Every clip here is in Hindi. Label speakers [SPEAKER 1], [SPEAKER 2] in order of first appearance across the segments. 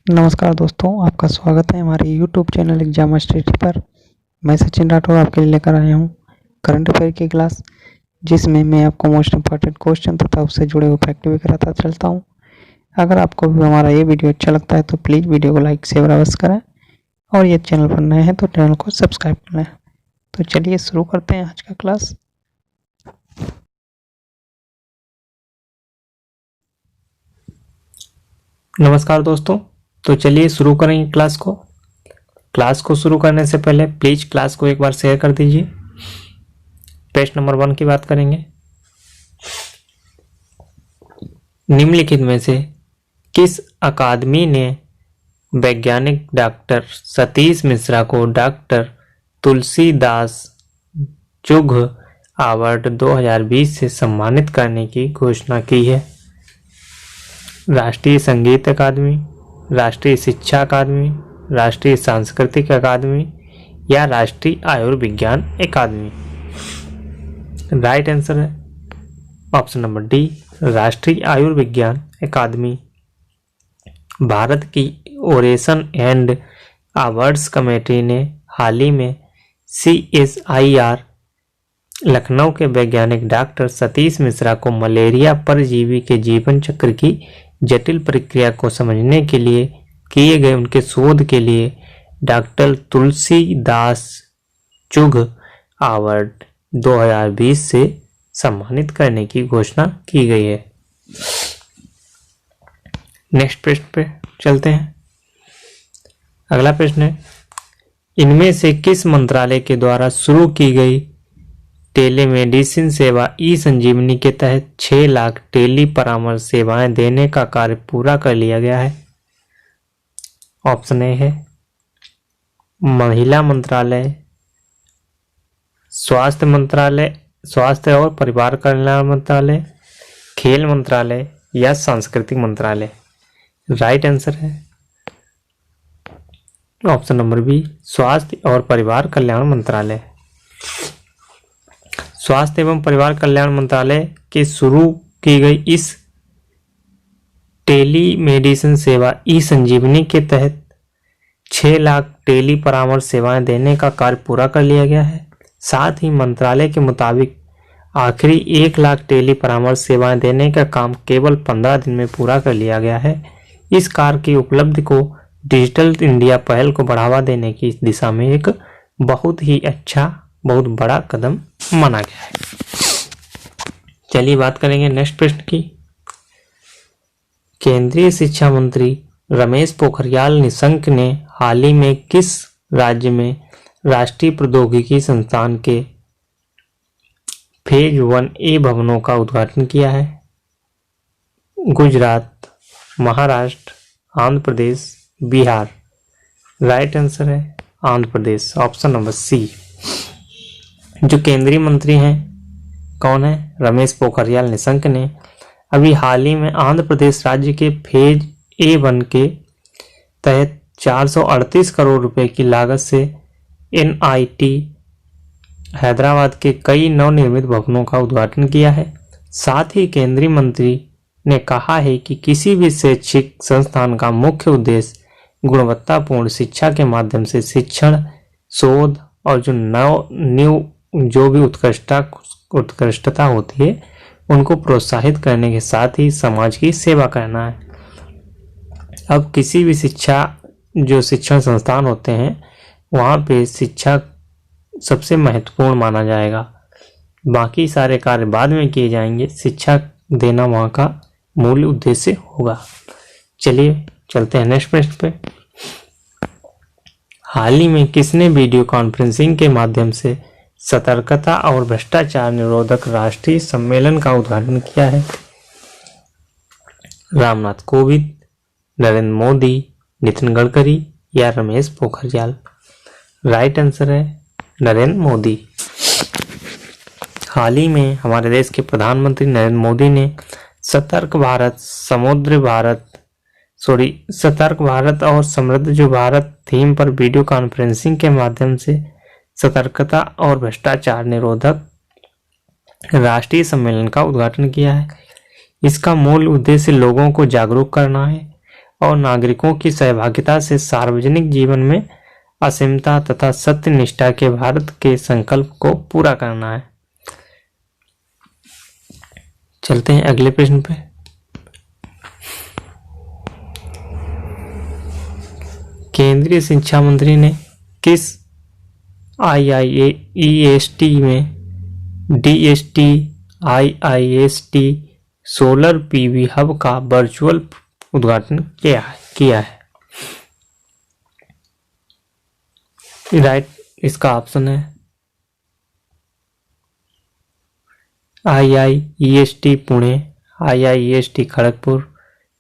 [SPEAKER 1] नमस्कार दोस्तों, आपका स्वागत है हमारे YouTube चैनल एग्जाम स्टडी पर। मैं सचिन राठौर आपके लिए लेकर आया हूं करंट अफेयर की क्लास, जिसमें मैं आपको मोस्ट इंपॉर्टेंट क्वेश्चन तथा उससे जुड़े हुए फैक्ट भी कराता चलता हूं। अगर आपको भी हमारा ये वीडियो अच्छा लगता है तो प्लीज़ वीडियो को लाइक शेयर अवश्य करें और ये चैनल पर नए हैं तो चैनल को सब्सक्राइब कर लें। तो चलिए शुरू करते हैं आज का क्लास।
[SPEAKER 2] नमस्कार दोस्तों, तो चलिए शुरू करेंगे क्लास को शुरू करने से पहले प्लीज क्लास को एक बार शेयर कर दीजिए। पेज नंबर 1 की बात करेंगे। निम्नलिखित में से किस अकादमी ने वैज्ञानिक डॉक्टर सतीश मिश्रा को डॉक्टर तुलसीदास चुघ अवार्ड 2020 से सम्मानित करने की घोषणा की है? राष्ट्रीय संगीत अकादमी, राष्ट्रीय शिक्षा अकादमी, राष्ट्रीय सांस्कृतिक अकादमी या राष्ट्रीय आयुर्विज्ञान अकादमी? राइट आंसर है ऑप्शन नंबर डी, राष्ट्रीय आयुर्विज्ञान अकादमी। भारत की ओरेशन एंड अवार्ड्स कमेटी ने हाल ही में CSIR लखनऊ के वैज्ञानिक डॉक्टर सतीश मिश्रा को मलेरिया परजीवी के जीवन चक्र की जटिल प्रक्रिया को समझने के लिए किए गए उनके शोध के लिए डॉक्टर तुलसीदास चुघ अवार्ड 2020 से सम्मानित करने की घोषणा की गई है। नेक्स्ट प्रश्न पे चलते हैं। अगला प्रश्न है, इनमें से किस मंत्रालय के द्वारा शुरू की गई टेलीमेडिसिन सेवा ई संजीवनी के तहत 6 लाख टेली परामर्श सेवाएं देने का कार्य पूरा कर लिया गया है? ऑप्शन ए है महिला मंत्रालय, स्वास्थ्य मंत्रालय, स्वास्थ्य और परिवार कल्याण मंत्रालय, खेल मंत्रालय या सांस्कृतिक मंत्रालय? राइट आंसर है ऑप्शन नंबर बी, स्वास्थ्य और परिवार कल्याण मंत्रालय। स्वास्थ्य एवं परिवार कल्याण मंत्रालय के शुरू की गई इस टेलीमेडिसिन सेवा ई संजीवनी के तहत 6 लाख टेली परामर्श सेवाएं देने का कार्य पूरा कर लिया गया है। साथ ही मंत्रालय के मुताबिक आखिरी 1 लाख टेली परामर्श सेवाएं देने का काम केवल 15 दिन में पूरा कर लिया गया है। इस कार्य की उपलब्धि को डिजिटल इंडिया पहल को बढ़ावा देने की दिशा में एक बहुत ही अच्छा, बहुत बड़ा कदम माना गया है। चलिए बात करेंगे नेक्स्ट प्रश्न की। केंद्रीय शिक्षा मंत्री रमेश पोखरियाल निशंक ने हाल ही में किस राज्य में राष्ट्रीय प्रौद्योगिकी संस्थान के फेज 1A भवनों का उद्घाटन किया है? गुजरात, महाराष्ट्र, आंध्र प्रदेश, बिहार? राइट आंसर है आंध्र प्रदेश, ऑप्शन नंबर सी। जो केंद्रीय मंत्री हैं कौन है? रमेश पोखरियाल निशंक ने अभी हाल ही में आंध्र प्रदेश राज्य के फेज A1 के तहत 438 करोड़ रुपए की लागत से NIT हैदराबाद के कई नवनिर्मित भवनों का उद्घाटन किया है। साथ ही केंद्रीय मंत्री ने कहा है कि किसी भी शैक्षिक संस्थान का मुख्य उद्देश्य गुणवत्तापूर्ण शिक्षा के माध्यम से शिक्षण, शोध और जो भी उत्कृष्टता होती है उनको प्रोत्साहित करने के साथ ही समाज की सेवा करना है। अब किसी भी शिक्षण संस्थान होते हैं वहाँ पे शिक्षा सबसे महत्वपूर्ण माना जाएगा, बाकी सारे कार्य बाद में किए जाएंगे, शिक्षा देना वहाँ का मूल उद्देश्य होगा। चलिए चलते हैं नेक्स्ट प्रश्न पे। हाल ही में किसने वीडियो कॉन्फ्रेंसिंग के माध्यम से सतर्कता और भ्रष्टाचार निरोधक राष्ट्रीय सम्मेलन का उद्घाटन किया है? रामनाथ कोविंद, नरेंद्र मोदी, नितिन गडकरी या रमेश पोखरियाल? राइट आंसर है नरेंद्र मोदी। हाल ही में हमारे देश के प्रधानमंत्री नरेंद्र मोदी ने सतर्क भारत और समृद्ध जो भारत थीम पर वीडियो कॉन्फ्रेंसिंग के माध्यम से सतर्कता और भ्रष्टाचार निरोधक राष्ट्रीय सम्मेलन का उद्घाटन किया है। इसका मूल उद्देश्य लोगों को जागरूक करना है और नागरिकों की सहभागिता से सार्वजनिक जीवन में असीमता तथा सत्यनिष्ठा के भारत के संकल्प को पूरा करना है। चलते हैं अगले प्रश्न पे। केंद्रीय शिक्षा मंत्री ने किस IIEST में DST IIST solar PV hub का वर्चुअल उद्घाटन किया है? राइट, इसका ऑप्शन है IIEST Pune, IIEST Kharagpur,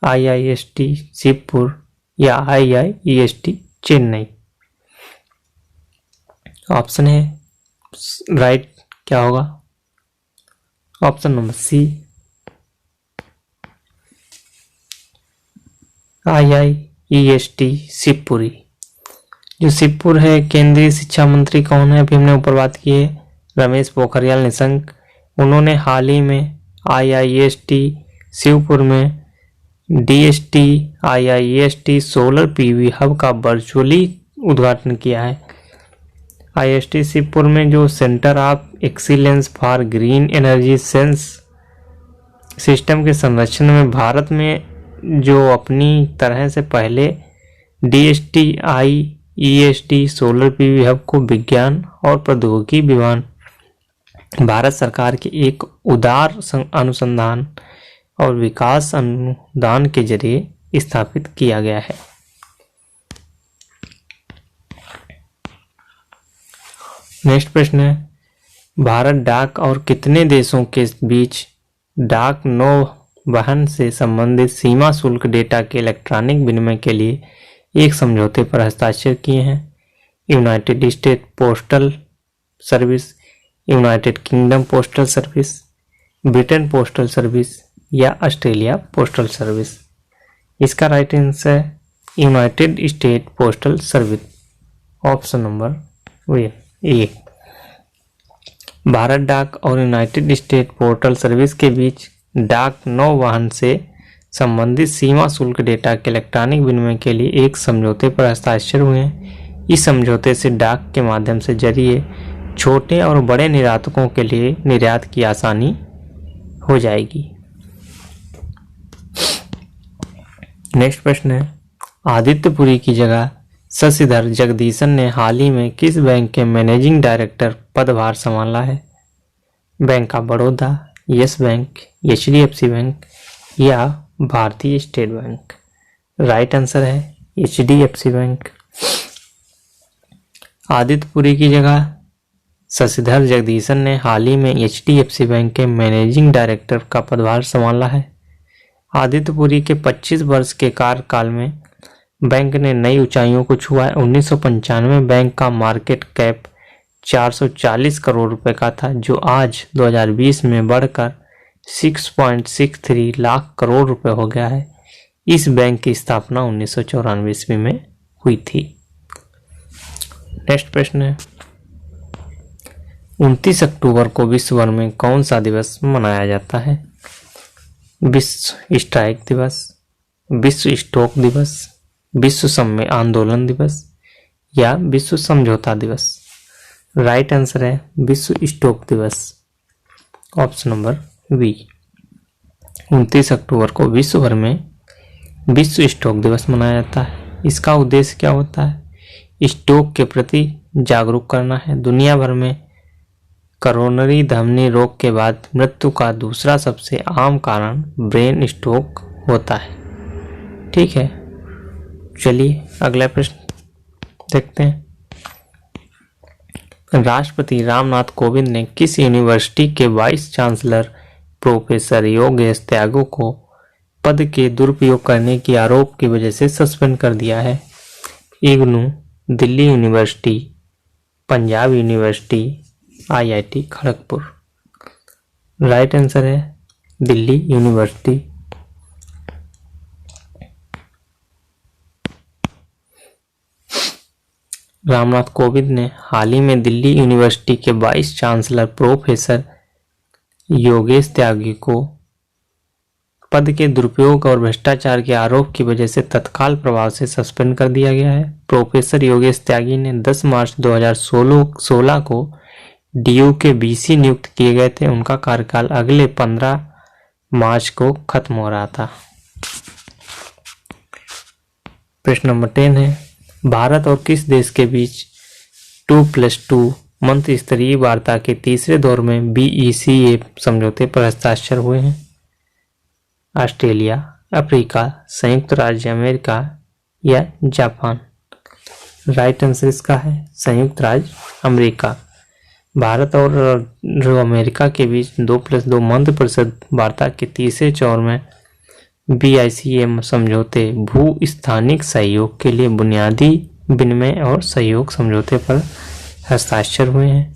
[SPEAKER 2] IIST Shibpur या IIEST चेन्नई। ऑप्शन है राइट क्या होगा? Option number C IIEST Shibpuri. जो शिवपुर है, केंद्रीय शिक्षा मंत्री कौन है? अभी हमने ऊपर बात की है, रमेश पोखरियाल निशंक। उन्होंने हाल ही में IIEST शिवपुर में DST IIEST solar PV hub का वर्चुअली उद्घाटन किया है। IIST शिवपुर में जो centre of excellence for green energy sense system के संरक्षण में भारत में जो अपनी तरह से पहले DST IIEST solar PV hub को विज्ञान और प्रौद्योगिकी विभाग भारत सरकार के एक उदार अनुसंधान और विकास अनुदान के जरिए स्थापित किया गया है। नेक्स्ट प्रश्न है, भारत डाक और कितने देशों के बीच डाक नौवहन से संबंधित सीमा शुल्क डेटा के इलेक्ट्रॉनिक विनिमय के लिए एक समझौते पर हस्ताक्षर किए हैं? United state postal service, United kingdom postal service, Britain postal service या ऑस्ट्रेलिया पोस्टल सर्विस। इसका राइट आंसर है United state postal service, option number A. Bharat डाक और यूनाइटेड स्टेट पोस्टल सर्विस के बीच डाक नौवहन से संबंधित सीमा शुल्क डेटा के इलेक्ट्रॉनिक विनिमय के लिए एक समझौते पर हस्ताक्षर हुए हैं। इस समझौते से डाक के माध्यम से जरिए छोटे और बड़े निर्यातकों के लिए निर्यात की आसानी हो जाएगी। नेक्स्ट प्रश्न है, आदित्यपुरी की जगह शशिधर जगदीशन ने हाल ही में किस बैंक के मैनेजिंग डायरेक्टर पदभार संभाला है? Bank of Baroda, yes bank, HDFC bank या भारतीय स्टेट बैंक। राइट आंसर है HDFC बैंक। आदित्यपुरी की जगह शशिधर जगदीशन ने हाल ही में HDFC बैंक के मैनेजिंग डायरेक्टर का पदभार संभाला है। आदित्यपुरी के 25 वर्ष के कार्यकाल में बैंक ने नई ऊंचाइयों को छुआ है। 1995 में बैंक का मार्केट कैप 440 करोड़ रुपए का था, जो आज 2020 में बढ़कर 6.63 लाख करोड़ रुपए हो गया है। इस बैंक की स्थापना 1994 ईस्वी में हुई थी। नेक्स्ट प्रश्न है, 29 अक्टूबर को विश्व भर में कौन सा दिवस मनाया जाता है? विश्व स्ट्राइक दिवस, विश्व स्टॉक दिवस, विश्व सम्मेलन आंदोलन दिवस या विश्व समझौता दिवस? राइट आंसर है विश्व स्टॉक दिवस, ऑप्शन नंबर बी। 29 अक्टूबर को विश्व भर में विश्व स्टॉक दिवस मनाया जाता है। इसका उद्देश्य क्या होता है? स्टॉक के प्रति जागरूक करना है। दुनिया भर में करोनरी धमनी रोग के बाद मृत्यु का दूसरा सबसे आम कारण ब्रेन स्ट्रोक होता है। ठीक है, चलिए अगला प्रश्न देखते हैं। राष्ट्रपति रामनाथ कोविंद ने किस यूनिवर्सिटी के वाइस चांसलर प्रोफेसर योगेश त्यागी को पद के दुरुपयोग करने के आरोप की वजह से सस्पेंड कर दिया है? IGNOU, Delhi university, Punjab university, IIT Kharagpur. Right answer है दिल्ली यूनिवर्सिटी। रामनाथ कोविंद ने हाल ही में दिल्ली यूनिवर्सिटी के वाइस चांसलर प्रोफेसर योगेश त्यागी को पद के दुरुपयोग और भ्रष्टाचार के आरोप की वजह से तत्काल प्रभाव से सस्पेंड कर दिया गया है। प्रोफेसर योगेश त्यागी ने 10 मार्च 2016 को डीयू के बीसी नियुक्त किए गए थे। उनका कार्यकाल अगले 15 मार्च को खत्म हो रहा था। प्रश्न नंबर 10 है, भारत और किस देश के बीच 2+2 मंत्री स्तरीय वार्ता के तीसरे दौर में BECA समझौते पर हस्ताक्षर हुए हैं? ऑस्ट्रेलिया, अफ्रीका, संयुक्त राज्य अमेरिका या जापान? राइट आंसर इसका है संयुक्त राज्य अमेरिका। भारत और अमेरिका के बीच 2+2 मंत्री परिषद वार्ता के तीसरे चौर में BICA समझौते भू स्थानिक सहयोग के लिए बुनियादी विनिमय और सहयोग समझौते पर हस्ताक्षर हुए हैं।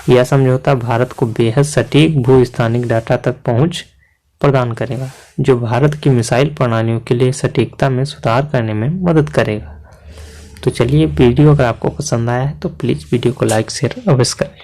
[SPEAKER 2] यह समझौता भारत को बेहद सटीक भू स्थानिक डाटा तक पहुंच प्रदान करेगा, जो भारत की मिसाइल प्रणालियों के लिए सटीकता में सुधार करने में मदद करेगा। तो चलिए, वीडियो अगर आपको पसंद आया है तो प्लीज़ वीडियो को लाइक शेयर अवश्य करें।